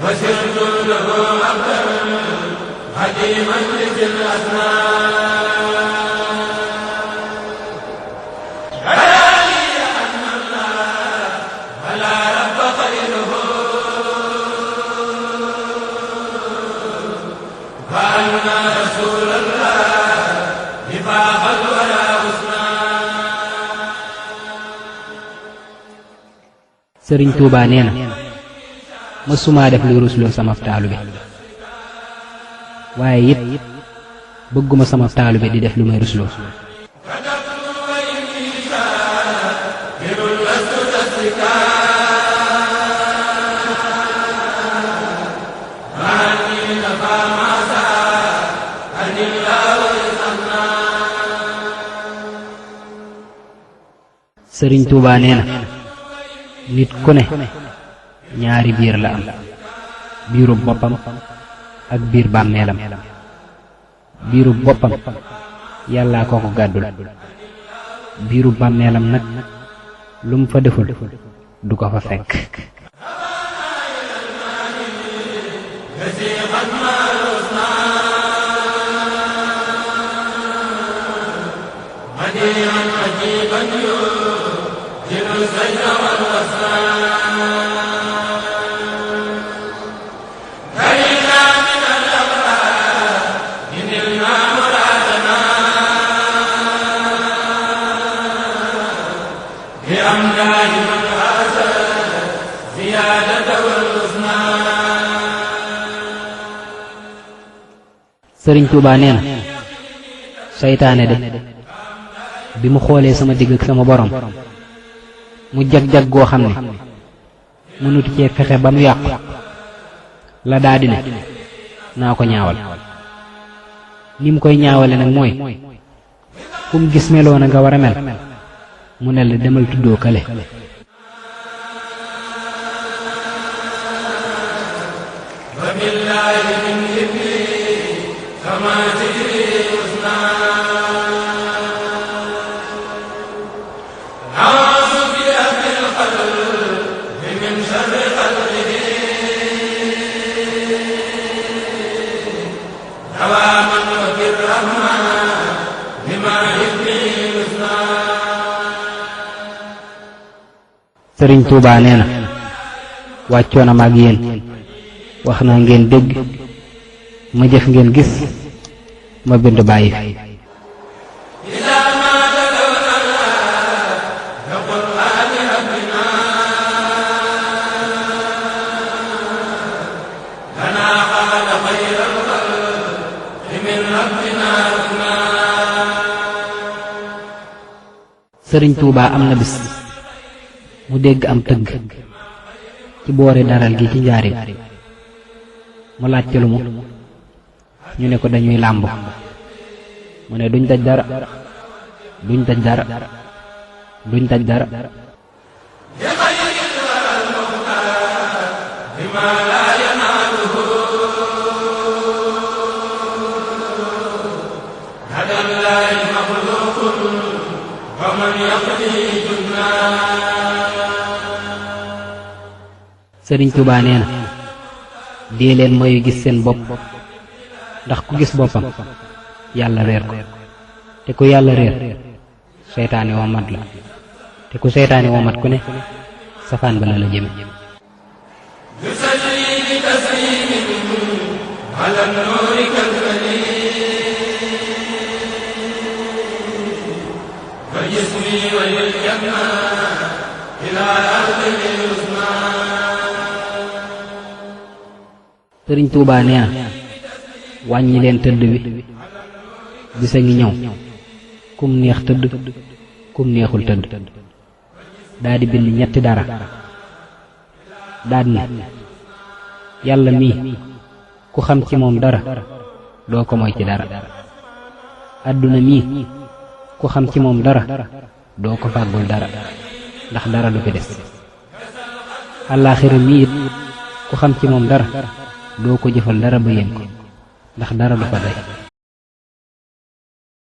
وسرت له عبدا خديما لذي الأسنان بلاني أن الله ولا رب خيره وأن رسول الله فاق الورى حسنا. Sëriñ Tuubaa nee na mësuma def luy rusloo sama taalube waaye it bëgguma sama taalube di def lu may rusloo. Sëriñ Tuubaa nee na nit ku ne ñaari biir la am, biiru boppam ak biir bàmmeelam. biiru boppam yàllaa ko ko gàddul, biiru bàmmeelam nag lu mu fa deful du ko fa fekk. Sëriñ Tuubaa nee na seytaane de bi mu xoolee sama digg ak sama borom mu jag-jag goo xam ne mënut cee fexe ba mu yàqu la daldi ne naa ko ñaawal. ni mu koy ñaawale nag mooy fu mu gis meloo na nga war a mel mu ne la demal tuddoo kale. Sëriñ Tuubaa nee na wàccoon na mag yéen, wax naa ngeen dégg, ma jëf ngeen gis, ma bind bàyyi fi. Sëriñ Tuubaa am na bis mu dégg am tëgg ci boori daral gi ci njaarim, mu laajte lu mu ñu ne ko dañuy làmb. mu ne duñ daj dara, duñ daj dara, duñ daj dara. Sëriñ Tuubaa nee na dee leen mooy gis seen bopp, ndax ku gis boppam yàlla réer ko, te ku yàlla réer seytaane womat la, te ku seytaane womat ku ne safaan ba la la jëme. Sëriñ Tuubaa nee na wàññi leen tëdd bi, bisa ngi ñëw kum neex tëdd, kum neexul tëdd. daa di bind ñetti dara, daad ne yàlla mii ku xam ci moom dara doo ko moy ci dara. àdduna mii ku xam ci moom dara doo ko fàggul dara, ndax dara du fi des. àllaaxira mii it ku xam ci moom dara doo ko jëfal dara ba yéen ko, ndax dara du fa day.